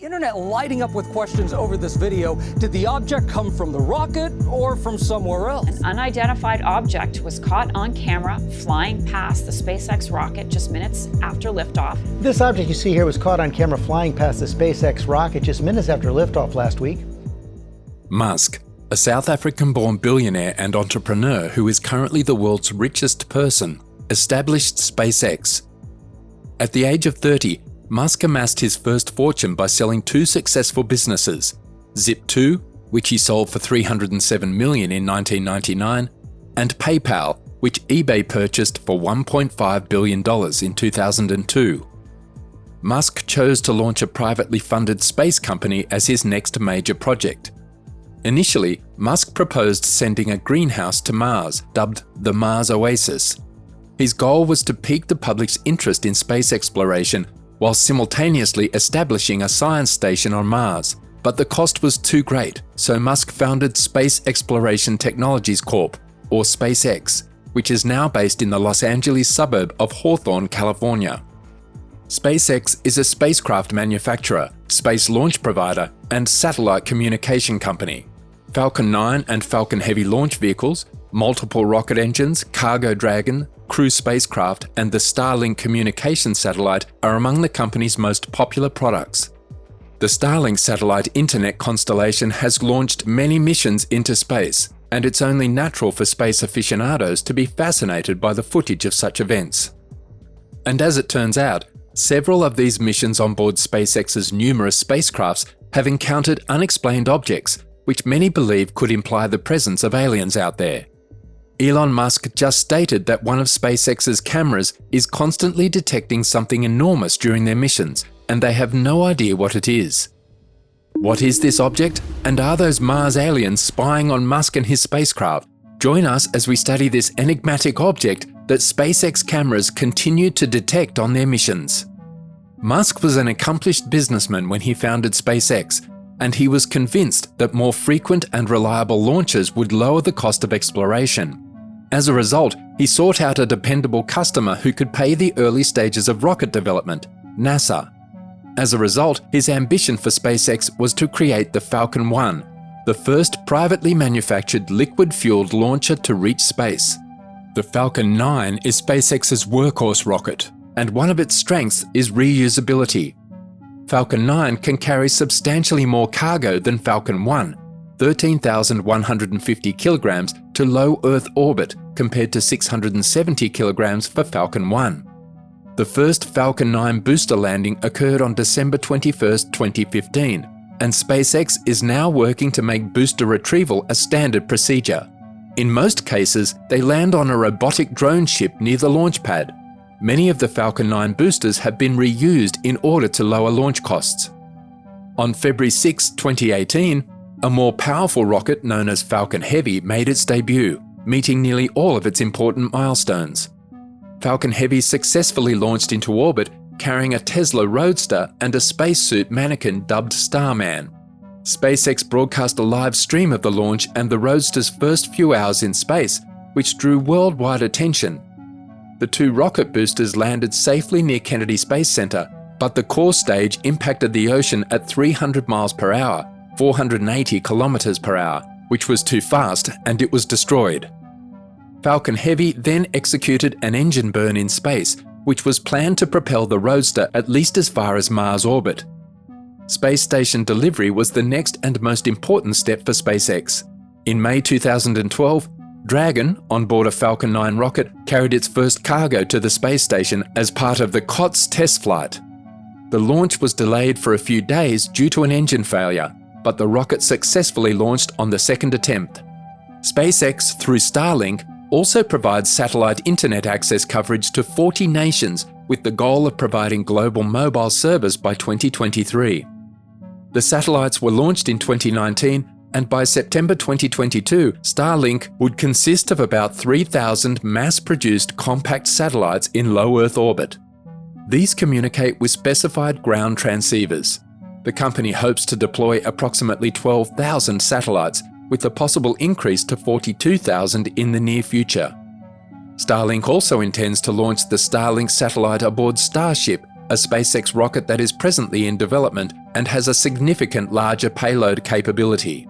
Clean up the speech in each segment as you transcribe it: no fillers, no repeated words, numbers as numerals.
internet lighting up with questions over this video. Did the object come from the rocket or from somewhere else? An unidentified object was caught on camera flying past the SpaceX rocket just minutes after liftoff. This object you see here was caught on camera flying past the SpaceX rocket just minutes after liftoff last week. Musk, a South African-born billionaire and entrepreneur who is currently the world's richest person, established SpaceX. At the age of 30, Musk amassed his first fortune by selling two successful businesses, Zip2, which he sold for $307 million in 1999, and PayPal, which eBay purchased for $1.5 billion in 2002. Musk chose to launch a privately funded space company as his next major project. Initially, Musk proposed sending a greenhouse to Mars, dubbed the Mars Oasis. His goal was to pique the public's interest in space exploration while simultaneously establishing a science station on Mars. But the cost was too great, so Musk founded Space Exploration Technologies Corp., or SpaceX, which is now based in the Los Angeles suburb of Hawthorne, California. SpaceX is a spacecraft manufacturer, space launch provider, and satellite communication company. Falcon 9 and Falcon Heavy launch vehicles, multiple rocket engines, Cargo Dragon, crew spacecraft, and the Starlink communication satellite are among the company's most popular products. The Starlink satellite internet constellation has launched many missions into space, and it's only natural for space aficionados to be fascinated by the footage of such events. And as it turns out, several of these missions on board SpaceX's numerous spacecrafts have encountered unexplained objects, which many believe could imply the presence of aliens out there. Elon Musk just stated that one of SpaceX's cameras is constantly detecting something enormous during their missions, and they have no idea what it is. What is this object? And are those Mars aliens spying on Musk and his spacecraft? Join us as we study this enigmatic object that SpaceX cameras continue to detect on their missions. Musk was an accomplished businessman when he founded SpaceX, and he was convinced that more frequent and reliable launches would lower the cost of exploration. As a result, he sought out a dependable customer who could pay the early stages of rocket development, NASA. As a result, his ambition for SpaceX was to create the Falcon 1, the first privately manufactured liquid-fueled launcher to reach space. The Falcon 9 is SpaceX's workhorse rocket, and one of its strengths is reusability. Falcon 9 can carry substantially more cargo than Falcon 1, 13,150 kilograms to low Earth orbit compared to 670 kilograms for Falcon 1. The first Falcon 9 booster landing occurred on December 21, 2015, and SpaceX is now working to make booster retrieval a standard procedure. In most cases, they land on a robotic drone ship near the launch pad. Many of the Falcon 9 boosters have been reused in order to lower launch costs. On February 6, 2018, a more powerful rocket known as Falcon Heavy made its debut, meeting nearly all of its important milestones. Falcon Heavy successfully launched into orbit, carrying a Tesla Roadster and a spacesuit mannequin dubbed Starman. SpaceX broadcast a live stream of the launch and the Roadster's first few hours in space, which drew worldwide attention. The two rocket boosters landed safely near Kennedy Space Center, but the core stage impacted the ocean at 300 miles per hour, 480 kilometers per hour, which was too fast, and it was destroyed. Falcon Heavy then executed an engine burn in space, which was planned to propel the Roadster at least as far as Mars orbit. Space station delivery was the next and most important step for SpaceX. In May 2012, Dragon, on board a Falcon 9 rocket, carried its first cargo to the space station as part of the COTS test flight. The launch was delayed for a few days due to an engine failure, but the rocket successfully launched on the second attempt. SpaceX, through Starlink, also provides satellite internet access coverage to 40 nations with the goal of providing global mobile service by 2023. The satellites were launched in 2019, and by September 2022, Starlink would consist of about 3,000 mass-produced compact satellites in low Earth orbit. These communicate with specified ground transceivers. The company hopes to deploy approximately 12,000 satellites, with a possible increase to 42,000 in the near future. Starlink also intends to launch the Starlink satellite aboard Starship, a SpaceX rocket that is presently in development and has a significant larger payload capability.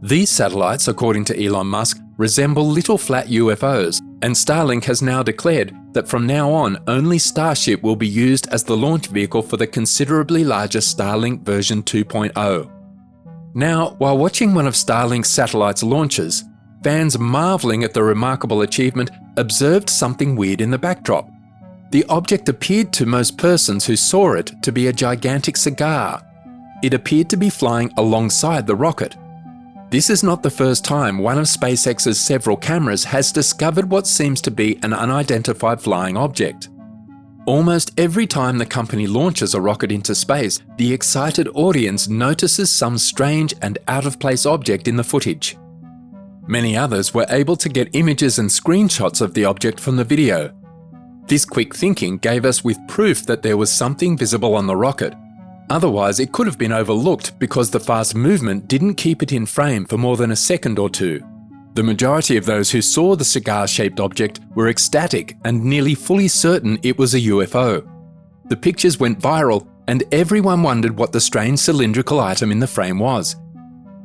These satellites, according to Elon Musk, resemble little flat UFOs, and Starlink has now declared that from now on only Starship will be used as the launch vehicle for the considerably larger Starlink version 2.0. Now, while watching one of Starlink's satellites' launches, fans marvelling at the remarkable achievement observed something weird in the backdrop. The object appeared to most persons who saw it to be a gigantic cigar. It appeared to be flying alongside the rocket. This is not the first time one of SpaceX's several cameras has discovered what seems to be an unidentified flying object. Almost every time the company launches a rocket into space, the excited audience notices some strange and out-of-place object in the footage. Many others were able to get images and screenshots of the object from the video. This quick thinking gave us with proof that there was something visible on the rocket. Otherwise, it could have been overlooked because the fast movement didn't keep it in frame for more than a second or two. The majority of those who saw the cigar-shaped object were ecstatic and nearly fully certain it was a UFO. The pictures went viral and everyone wondered what the strange cylindrical item in the frame was.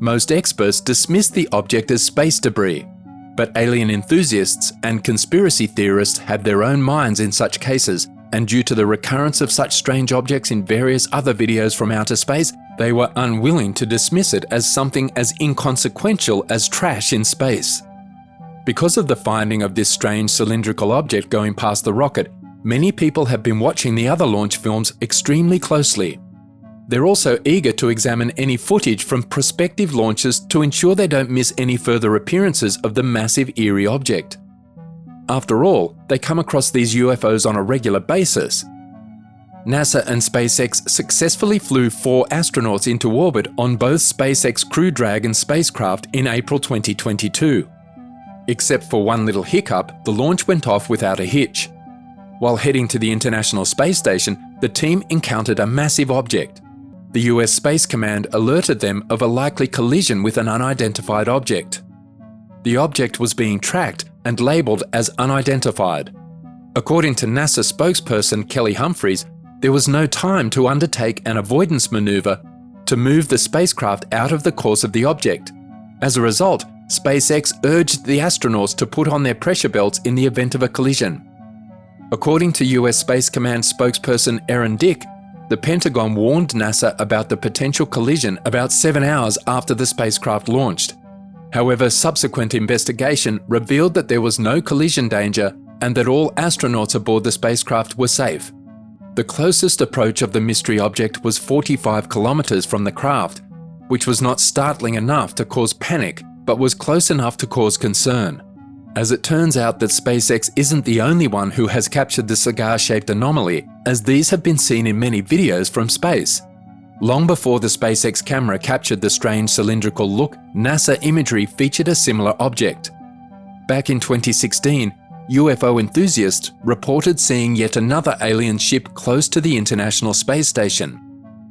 Most experts dismissed the object as space debris, but alien enthusiasts and conspiracy theorists have their own minds in such cases, and due to the recurrence of such strange objects in various other videos from outer space, they were unwilling to dismiss it as something as inconsequential as trash in space. Because of the finding of this strange cylindrical object going past the rocket, many people have been watching the other launch films extremely closely. They're also eager to examine any footage from prospective launches to ensure they don't miss any further appearances of the massive eerie object. After all, they come across these UFOs on a regular basis. NASA and SpaceX successfully flew 4 astronauts into orbit on both SpaceX Crew Dragon spacecraft in April 2022. Except for one little hiccup, the launch went off without a hitch. While heading to the International Space Station, the team encountered a massive object. The US Space Command alerted them of a likely collision with an unidentified object. The object was being tracked and labelled as unidentified. According to NASA spokesperson Kelly Humphreys, there was no time to undertake an avoidance manoeuvre to move the spacecraft out of the course of the object. As a result, SpaceX urged the astronauts to put on their pressure belts in the event of a collision. According to US Space Command spokesperson Erin Dick, the Pentagon warned NASA about the potential collision about 7 hours after the spacecraft launched. However, subsequent investigation revealed that there was no collision danger and that all astronauts aboard the spacecraft were safe. The closest approach of the mystery object was 45 kilometers from the craft, which was not startling enough to cause panic, but was close enough to cause concern. As it turns out that SpaceX isn't the only one who has captured the cigar-shaped anomaly, as these have been seen in many videos from space. Long before the SpaceX camera captured the strange cylindrical look, NASA imagery featured a similar object. Back in 2016, UFO enthusiasts reported seeing yet another alien ship close to the International Space Station.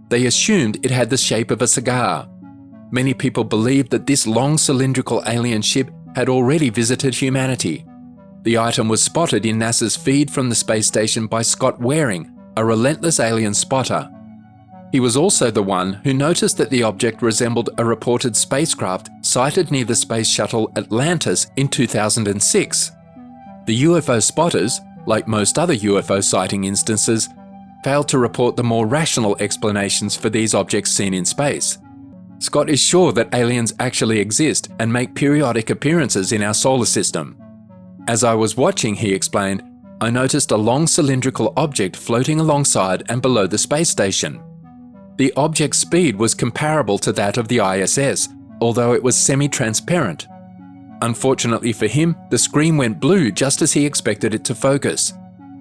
They assumed it had the shape of a cigar. Many people believed that this long cylindrical alien ship had already visited humanity. The item was spotted in NASA's feed from the space station by Scott Waring, a relentless alien spotter. He was also the one who noticed that the object resembled a reported spacecraft sighted near the space shuttle Atlantis in 2006. The UFO spotters, like most other UFO sighting instances, failed to report the more rational explanations for these objects seen in space. Scott is sure that aliens actually exist and make periodic appearances in our solar system. As I was watching, he explained, I noticed a long cylindrical object floating alongside and below the space station. The object's speed was comparable to that of the ISS, although it was semi-transparent. Unfortunately for him, the screen went blue just as he expected it to focus.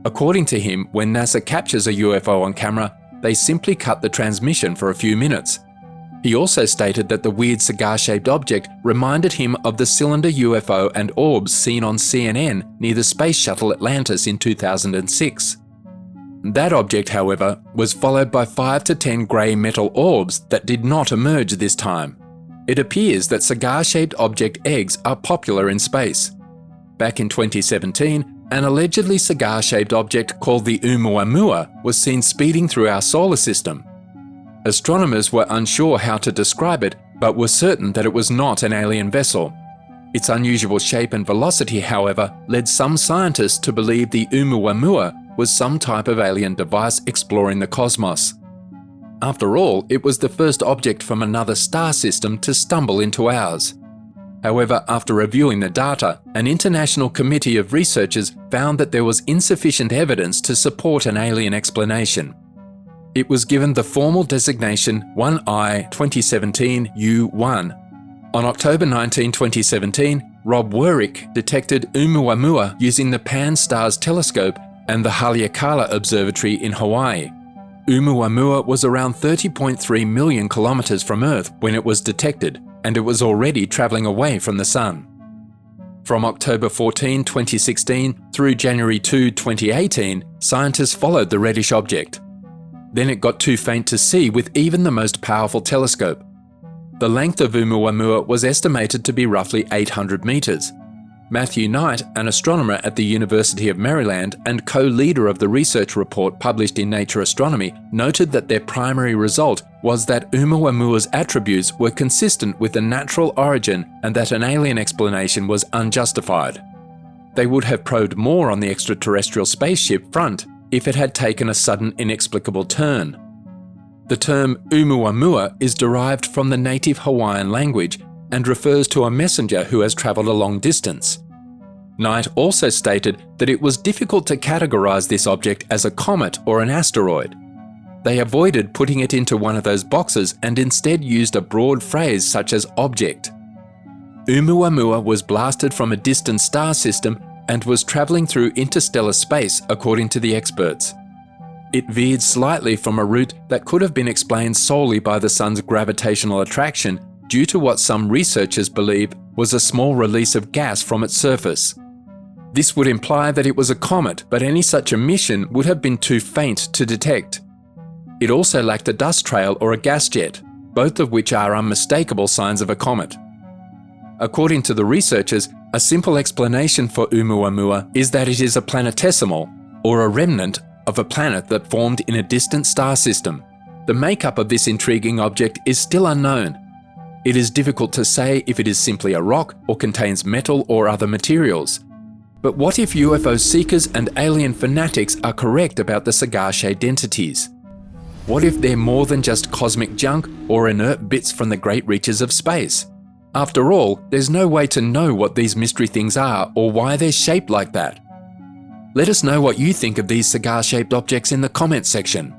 According to him, when NASA captures a UFO on camera, they simply cut the transmission for a few minutes. He also stated that the weird cigar-shaped object reminded him of the cylinder UFO and orbs seen on CNN near the space shuttle Atlantis in 2006. That object, however, was followed by 5 to 10 grey metal orbs that did not emerge this time. It appears that cigar-shaped object eggs are popular in space. Back in 2017, an allegedly cigar-shaped object called the Oumuamua was seen speeding through our solar system. Astronomers were unsure how to describe it, but were certain that it was not an alien vessel. Its unusual shape and velocity, however, led some scientists to believe the Oumuamua was some type of alien device exploring the cosmos. After all, it was the first object from another star system to stumble into ours. However, after reviewing the data, an international committee of researchers found that there was insufficient evidence to support an alien explanation. It was given the formal designation 1I 2017 U1. On October 19, 2017, Rob Werrick detected Oumuamua using the Pan-STARRS telescope and the Haleakala Observatory in Hawaii. Oumuamua was around 30.3 million kilometers from Earth when it was detected, and it was already traveling away from the Sun. From October 14, 2016 through January 2, 2018, scientists followed the reddish object. Then it got too faint to see with even the most powerful telescope. The length of Oumuamua was estimated to be roughly 800 meters. Matthew Knight, an astronomer at the University of Maryland and co-leader of the research report published in Nature Astronomy, noted that their primary result was that Oumuamua's attributes were consistent with a natural origin and that an alien explanation was unjustified. They would have probed more on the extraterrestrial spaceship front if it had taken a sudden inexplicable turn. The term Oumuamua is derived from the native Hawaiian language and refers to a messenger who has travelled a long distance. Knight also stated that it was difficult to categorize this object as a comet or an asteroid. They avoided putting it into one of those boxes and instead used a broad phrase such as object. Oumuamua was blasted from a distant star system and was travelling through interstellar space, according to the experts. It veered slightly from a route that could have been explained solely by the Sun's gravitational attraction due to what some researchers believe was a small release of gas from its surface. This would imply that it was a comet, but any such emission would have been too faint to detect. It also lacked a dust trail or a gas jet, both of which are unmistakable signs of a comet. According to the researchers, a simple explanation for Oumuamua is that it is a planetesimal, or a remnant of a planet that formed in a distant star system. The makeup of this intriguing object is still unknown. It is difficult to say if it is simply a rock or contains metal or other materials. But what if UFO seekers and alien fanatics are correct about the cigar-shaped entities? What if they're more than just cosmic junk or inert bits from the great reaches of space? After all, there's no way to know what these mystery things are or why they're shaped like that. Let us know what you think of these cigar-shaped objects in the comments section.